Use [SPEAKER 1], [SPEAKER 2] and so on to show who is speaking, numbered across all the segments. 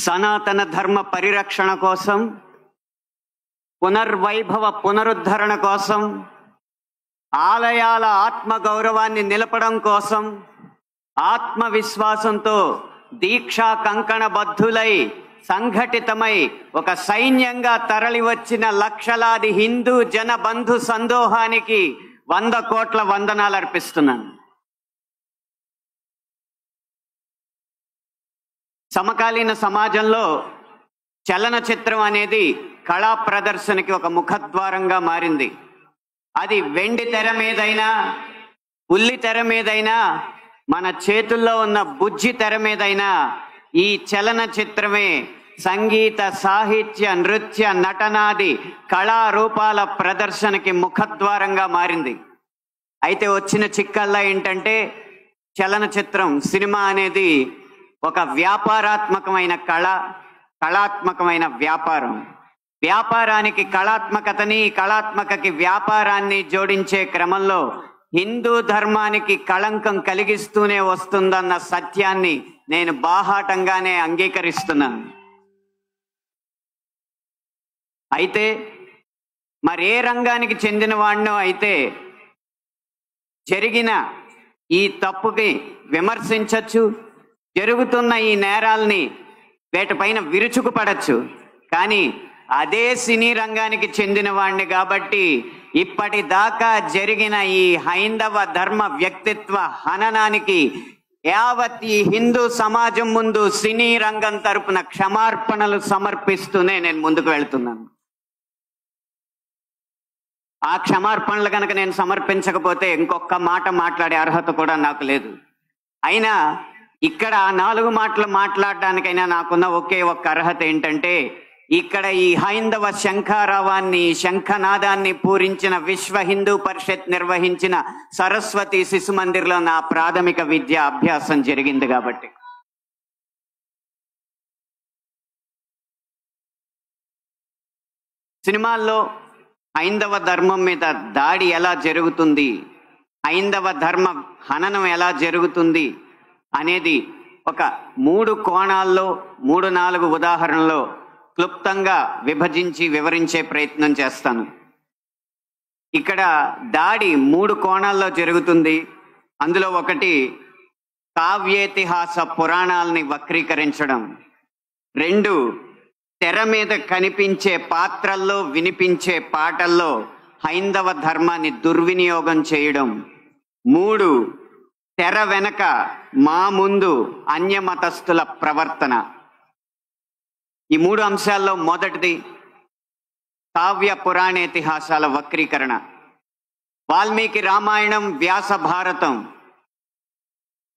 [SPEAKER 1] సనాతన ధర్మ పరిరక్షణ కోసం, పునర్వైభవ పునరుద్ధరణ కోసం, ఆలయాల ఆత్మగౌరవాన్ని నిలపడం కోసం ఆత్మవిశ్వాసంతో దీక్షా కంకణబద్ధులై సంఘటితమై ఒక సైన్యంగా తరలివచ్చిన లక్షలాది హిందూ జన బంధు సందోహానికి 100 కోట్ల వందనాలు అర్పిస్తున్నాను. సమకాలీన సమాజంలో చలనచిత్రం అనేది కళా ప్రదర్శనకి ఒక ముఖద్వారంగా మారింది. అది వెండి తెర మీదైనా, ఉల్లి తెర మీదైనా, మన చేతుల్లో ఉన్న బుజ్జి తెర మీదైనా ఈ చలనచిత్రమే సంగీత, సాహిత్య, నృత్య, నటనాది కళారూపాల ప్రదర్శనకి ముఖద్వారంగా మారింది. అయితే వచ్చిన చిక్కల్లా ఏంటంటే, చలనచిత్రం, సినిమా అనేది ఒక వ్యాపారాత్మకమైన కళాత్మకమైన వ్యాపారం. వ్యాపారానికి కళాత్మకతని, కళాత్మకకి వ్యాపారాన్ని జోడించే క్రమంలో హిందూ ధర్మానికి కళంకం కలిగిస్తూనే వస్తుందన్న సత్యాన్ని నేను బాహాటంగానే అంగీకరిస్తున్నాను. అయితే మరే రంగానికి చెందిన వాడినో అయితే జరిగిన ఈ తప్పుకి విమర్శించవచ్చు, జరుగుతున్న ఈ నేరాల్ని వేటిపైన విరుచుకుపడచ్చు. కానీ అదే సినీ రంగానికి చెందిన వాడిని కాబట్టి ఇప్పటిదాకా జరిగిన ఈ హైందవ ధర్మ వ్యక్తిత్వ హననానికి యావత్ ఈ హిందూ సమాజం ముందు సినీ రంగం తరపున క్షమార్పణలు సమర్పిస్తూనే నేను ముందుకు వెళ్తున్నాను. ఆ క్షమార్పణలు కనుక నేను సమర్పించకపోతే ఇంకొక మాట మాట్లాడే అర్హత కూడా నాకు లేదు. అయినా ఇక్కడ ఆ 4 మాటలు మాట్లాడడానికైనా నాకున్న ఒకే ఒక్క అర్హత ఏంటంటే, ఇక్కడ ఈ హైందవ శంఖారావాన్ని, శంఖనాదాన్ని పూరించిన విశ్వ హిందూ పరిషత్ నిర్వహించిన సరస్వతి శిశు మందిర్లో నా ప్రాథమిక విద్యా అభ్యాసం జరిగింది కాబట్టి. సినిమాల్లో హైందవ ధర్మం మీద దాడి ఎలా జరుగుతుంది, హైందవ ధర్మ హననం ఎలా జరుగుతుంది అనేది ఒక 3 కోణాల్లో 3-4 ఉదాహరణలో క్లుప్తంగా విభజించి వివరించే ప్రయత్నం చేస్తాను. ఇక్కడ దాడి 3 కోణాల్లో జరుగుతుంది. అందులో ఒకటి కావ్యేతిహాస పురాణాలని వక్రీకరించడం, 2 తెర మీద కనిపించే పాత్రల్లో వినిపించే పాటల్లో హైందవ ధర్మాన్ని దుర్వినియోగం చేయడం, 3 తెర వెనక మా ముందు అన్యమతస్థుల ప్రవర్తన. ఈ 3 అంశాల్లో మొదటిది కావ్య పురాణేతిహాసాల వక్రీకరణ. వాల్మీకి రామాయణం, వ్యాస భారతం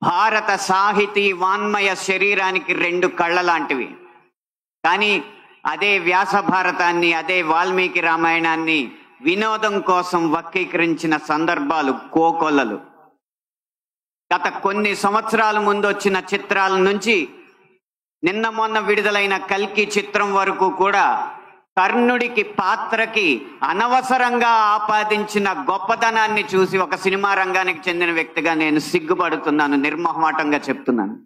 [SPEAKER 1] భారత సాహితీ వాన్మయ శరీరానికి 2 కళ్ళ లాంటివి. కానీ అదే వ్యాస భారతాన్ని, అదే వాల్మీకి రామాయణాన్ని వినోదం కోసం వక్రీకరించిన సందర్భాలు కోకొల్లలు. గత కొన్ని సంవత్సరాల ముందు వచ్చిన చిత్రాల నుంచి నిన్న మొన్న విడుదలైన కల్కి చిత్రం వరకు కూడా కర్ణుడికి పాత్రకి అనవసరంగా ఆపాదించిన గొప్పతనాన్ని చూసి ఒక సినిమా రంగానికి చెందిన వ్యక్తిగా నేను సిగ్గుపడుతున్నాను, నిర్మోహమాటంగా చెప్తున్నాను.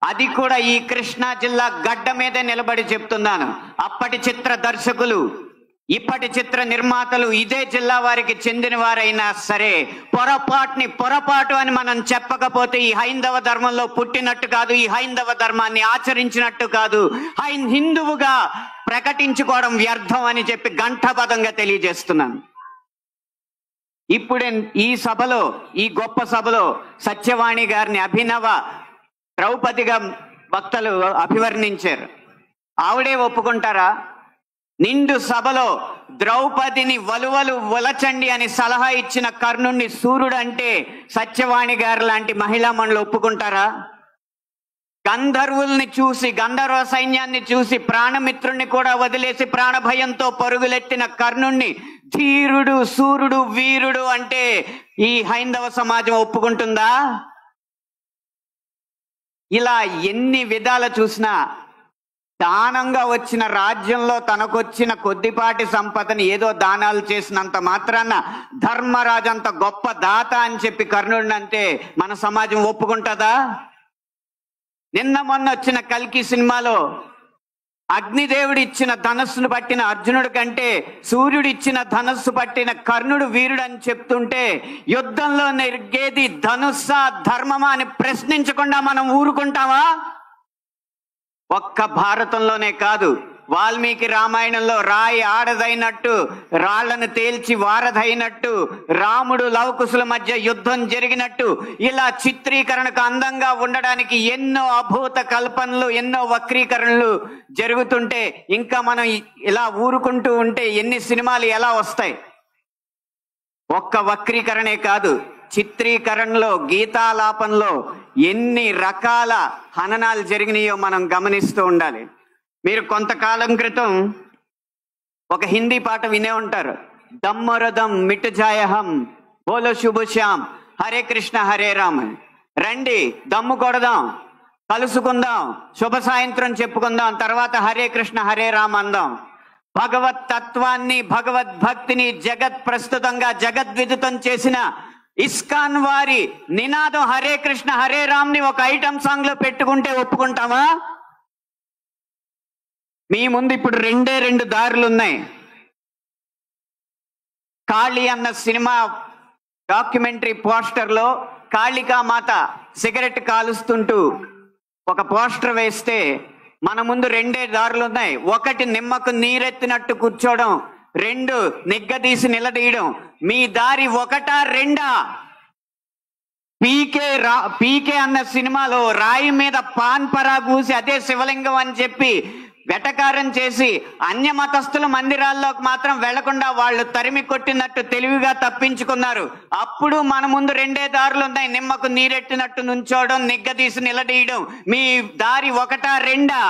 [SPEAKER 1] అది కూడా ఈ కృష్ణా జిల్లా గడ్డ మీదే నిలబడి చెప్తున్నాను. అప్పటి చిత్ర దర్శకులు, ఇప్పటి చిత్ర నిర్మాతలు ఇదే జిల్లా వారికి చెందిన వారైనా సరే పొరపాటు అని మనం చెప్పకపోతే ఈ హైందవ ధర్మంలో పుట్టినట్టు కాదు, ఈ హైందవ ధర్మాన్ని ఆచరించినట్టు కాదు, హిందువుగా ప్రకటించుకోవడం వ్యర్థం అని చెప్పి ఘంటాపథంగా తెలియజేస్తున్నాను. ఇప్పుడే ఈ సభలో, ఈ గొప్ప సభలో సత్యవాణి గారిని అభినవ ద్రౌపదిగా వక్తలు అభివర్ణించారు. ఆవిడే ఒప్పుకుంటారా? నిండు సభలో ద్రౌపదిని వలువలు వలచండి అని సలహా ఇచ్చిన కర్ణుణ్ణి సూర్యుడు అంటే సత్యవాణి గారు లాంటి మహిళా మండలి ఒప్పుకుంటారా? గంధర్వుల్ని చూసి, గంధర్వ సైన్యాన్ని చూసి ప్రాణమిత్రుణ్ణి కూడా వదిలేసి ప్రాణభయంతో పరుగులెత్తిన కర్ణుణ్ణి ధీరుడు, సూర్యుడు, వీరుడు అంటే ఈ హైందవ సమాజం ఒప్పుకుంటుందా? ఇలా ఎన్ని విధాలు చూసినా దానంగా వచ్చిన రాజ్యంలో తనకొచ్చిన కొద్దిపాటి సంపదని ఏదో దానాలు చేసినంత మాత్రాన ధర్మరాజు అంత గొప్ప దాత అని చెప్పి కర్ణుడిని అంటే మన సమాజం ఒప్పుకుంటుందా? నిన్న మొన్న వచ్చిన కల్కి సినిమాలో అగ్నిదేవుడు ఇచ్చిన ధనస్సును పట్టిన అర్జునుడి కంటే సూర్యుడు ఇచ్చిన ధనస్సు పట్టిన కర్ణుడు వీరుడు అని చెప్తుంటే, యుద్ధంలో నెగ్గేది ధనుస్సా ధర్మమా అని ప్రశ్నించకుండా మనం ఊరుకుంటామా? ఒక్క భారతంలోనే కాదు, వాల్మీకి రామాయణంలో రాయి ఆడదైనట్టు, రాళ్లను తేల్చి వారధైనట్టు, రాముడు లవకుశుల మధ్య యుద్ధం జరిగినట్టు, ఇలా చిత్రీకరణకు అందంగా ఉండడానికి ఎన్నో అభూత కల్పనలు, ఎన్నో వక్రీకరణలు జరుగుతుంటే ఇంకా మనం ఇలా ఊరుకుంటూ ఉంటే ఎన్ని సినిమాలు ఎలా వస్తాయి? ఒక్క వక్రీకరణే కాదు, చిత్రీకరణలో, గీతాలాపనలో ఎన్ని రకాల హననాలు జరిగినాయో మనం గమనిస్తూ ఉండాలి. మీరు కొంతకాలం క్రితం ఒక హిందీ పాట వినే ఉంటారు, దమ్మరదం మిట్ జాయహం బోలో శుభ శ్యామ్ హరే కృష్ణ హరే రామ్. రండి దమ్ము కొడదాం, కలుసుకుందాం, శుభ సాయంత్రం చెప్పుకుందాం, తర్వాత హరే కృష్ణ హరే రామ్ అందాం. భగవత్ తత్వాన్ని, భగవద్భక్తిని జగత్ ప్రస్తుతంగా జగద్విదితం చేసిన ఇస్కాన్ వారి నినాదం హరే కృష్ణ హరే రామ్ ని ఒక ఐటమ్ సాంగ్ లో పెట్టుకుంటే ఒప్పుకుంటామా? మీ ముందు ఇప్పుడు రెండు దారులు ఉన్నాయి. కాళీ అన్న సినిమా డాక్యుమెంటరీ పోస్టర్లో కాళికామాత సిగరెట్ కాలుస్తుంటూ ఒక పోస్టర్ వేస్తే మన ముందు రెండే దారులు ఉన్నాయి. ఒకటి నిమ్మకు నీరెత్తినట్టు కూర్చోవడం, రెండు నిగ్గదీసి నిలదీయడం. మీ దారి ఒకటా రెండా? పీకే అన్న సినిమాలో రాయి మీద పాన్ పరా కూసి అదే శివలింగం అని చెప్పి వెటకారం చేసి అన్య మతస్థుల మందిరాల్లోకి మాత్రం వెళ్లకుండా వాళ్ళు తరిమి కొట్టినట్టు తెలివిగా తప్పించుకున్నారు. అప్పుడు మన ముందు రెండే దారులు ఉన్నాయి, నిమ్మకు నీరెట్టినట్టు నుంచోవడం, నిగ్గదీసి నిలదీయడం. మీ దారి ఒకటా రెండా?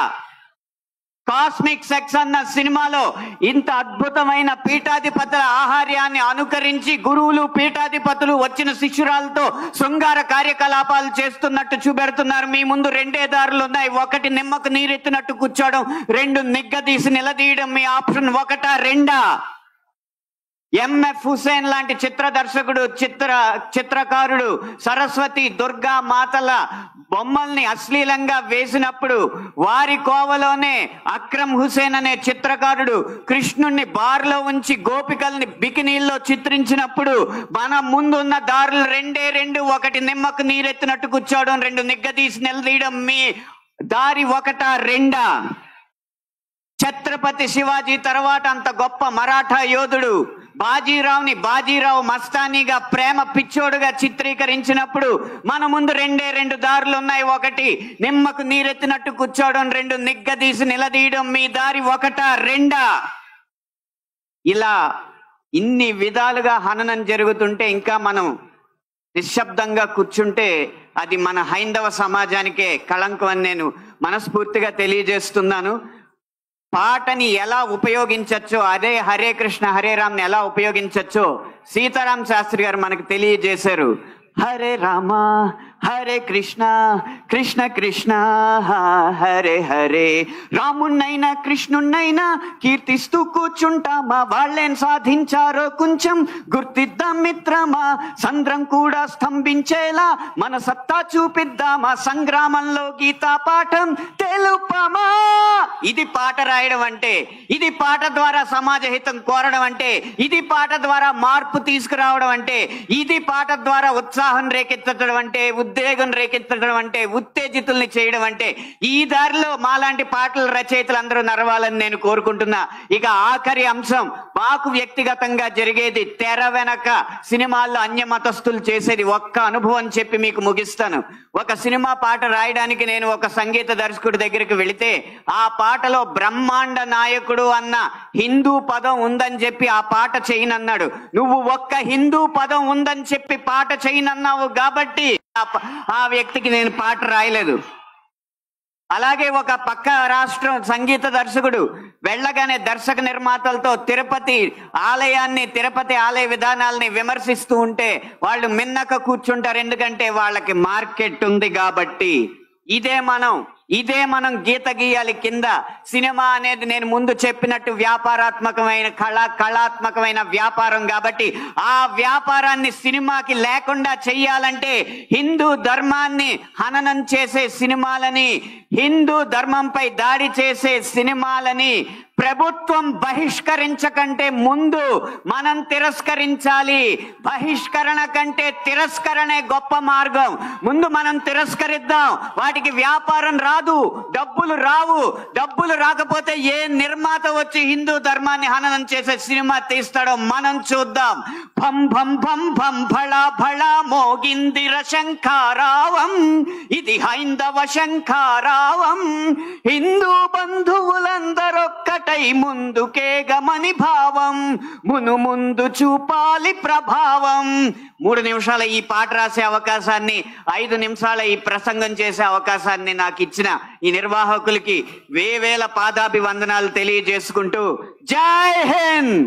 [SPEAKER 1] కాస్మిక్ సెక్స్ అన్న సినిమాలో ఇంత అద్భుతమైన పీఠాధిపతుల ఆహార్యాన్ని అనుకరించి గురువులు, పీఠాధిపతులు వచ్చిన శిష్యురాలతో శృంగార కార్యకలాపాలు చేస్తున్నట్టు చూపెడుతున్నారు. మీ ముందు రెండే దారులు ఉన్నాయి, ఒకటి నిమ్మకు నీరెత్తినట్టు కూర్చోవడం, రెండు నిగ్గదీసి నిలదీయడం. మీ ఆప్షన్ ఒకటా రెండా? ఎంఎఫ్ హుసేన్ లాంటి చిత్ర దర్శకుడు, చిత్రకారుడు సరస్వతి, దుర్గా మాతల బొమ్మల్ని అశ్లీలంగా వేసినప్పుడు వారి కోవలోనే అక్రమ్ హుసేన్ అనే చిత్రకారుడు కృష్ణుణ్ణి బార్లో ఉంచి గోపికల్ని బికినీల్లో చిత్రించినప్పుడు మన ముందున్న దారులు రెండే రెండు, ఒకటి నిమ్మకు నీరెత్తినట్టు కూర్చోవడం, రెండు నిగ్గదీసి నిలదీయడం. మీ దారి ఒకటా రెండా? ఛత్రపతి శివాజీ తర్వాత అంత గొప్ప మరాఠా యోధుడు బాజీరావుని బాజీరావు మస్తానీగా ప్రేమ పిచ్చోడుగా చిత్రీకరించినప్పుడు మన ముందు రెండే రెండు దారులు ఉన్నాయి, ఒకటి నిమ్మకు నీరెత్తినట్టు కూర్చోవడం, రెండు నిగ్గదీసి నిలదీయడం. మీ దారి ఒకటా రెండా? ఇలా ఇన్ని విధాలుగా హననం జరుగుతుంటే ఇంకా మనం నిశ్శబ్దంగా కూర్చుంటే అది మన హైందవ సమాజానికే కళంకం అని నేను మనస్ఫూర్తిగా తెలియజేస్తున్నాను. పాటని ఎలా ఉపయోగించచ్చో, అదే హరే కృష్ణ హరే రామ్ని ఎలా ఉపయోగించచ్చో సీతారాం శాస్త్రి గారు మనకు తెలియజేశారు. హరే రామ హరే కృష్ణ కృష్ణ కృష్ణ హరే హరే. రాముణ్ణైనా కృష్ణుణ్ణైనా కీర్తిస్తూ కూర్చుంటామా, వాళ్ళేం సాధించారో కొంచెం గుర్తిద్దాం మిత్రమా. సంద్రం కూడా స్తంభించేలా మన సత్తా చూపిద్దామా, సంగ్రామంలో గీతా పాఠం తెలుపమా. ఇది పాట రాయడం అంటే, ఇది పాట ద్వారా సమాజ హితం కోరడం అంటే, ఇది పాట ద్వారా మార్పు తీసుకురావడం అంటే, ఇది పాట ద్వారా ఉత్సాహం రేకెత్తడం అంటే, ఉద్వేగం రేకెత్తడం అంటే, ఉత్తేజితుల్ని చేయడం అంటే. ఈ దారిలో మాలాంటి పాటల రచయితలు అందరూ నడవాలని నేను కోరుకుంటున్నా. ఇక ఆఖరి అంశం, మాకు వ్యక్తిగతంగా జరిగేది తెర వెనక సినిమాల్లో అన్య మతస్థులు చేసేది ఒక్క అనుభవం చెప్పి మీకు ముగిస్తాను. ఒక సినిమా పాట రాయడానికి నేను ఒక సంగీత దర్శకుడి దగ్గరికి వెళితే ఆ పాటలో బ్రహ్మాండ నాయకుడు అన్న హిందూ పదం ఉందని చెప్పి ఆ పాట చేయనన్నాడు. నువ్వు ఒక్క హిందూ పదం ఉందని చెప్పి పాట చేయనన్నావు కాబట్టి ఆ వ్యక్తికి నేను పాట రాయలేదు. అలాగే ఒక పక్క రాష్ట్రం సంగీత దర్శకుడు వెళ్ళగానే దర్శక నిర్మాతలతో తిరుపతి ఆలయాన్ని, తిరుపతి ఆలయ విధానాలని విమర్శిస్తూ ఉంటే వాళ్ళు మిన్నక కూర్చుంటారు, ఎందుకంటే వాళ్ళకి మార్కెట్ ఉంది కాబట్టి. ఇదే మనం ఇదే మనం గీత గీయాలి కింద. సినిమా అనేది నేను ముందు చెప్పినట్టు వ్యాపారాత్మకమైన కళాత్మకమైన వ్యాపారం కాబట్టి ఆ వ్యాపారాన్ని సినిమాకి లేకుండా చెయ్యాలంటే హిందూ ధర్మాన్ని హననం చేసే సినిమాలని, హిందూ ధర్మంపై దాడి చేసే సినిమాలని ప్రభుత్వం బహిష్కరించకంటే ముందు మనం తిరస్కరించాలి. బహిష్కరణ కంటే తిరస్కరణే గొప్ప మార్గం. ముందు మనం తిరస్కరిద్దాం. వాటికి వ్యాపారం రాదు, డబ్బులు రావు. డబ్బులు రాకపోతే ఏ నిర్మాత వచ్చి హిందూ ధర్మాన్ని హననం చేసే సినిమా తీస్తాడో మనం చూద్దాం. భం భం భం భం భళా భళా మోగిందిర శంఖారావం, ఇది హైందవ శంఖారావం. హిందూ బంధువులందరొక్కట ముందుకే గమని భావం, మును ముందు చూపాలి ప్రభావం. 3 నిమిషాల ఈ పాట రాసే అవకాశాన్ని, 5 నిమిషాల ఈ ప్రసంగం చేసే అవకాశాన్ని నాకు ఇచ్చిన ఈ నిర్వాహకులకి వేవేల పాదాభివందనాలు తెలియజేసుకుంటూ జై హింద్.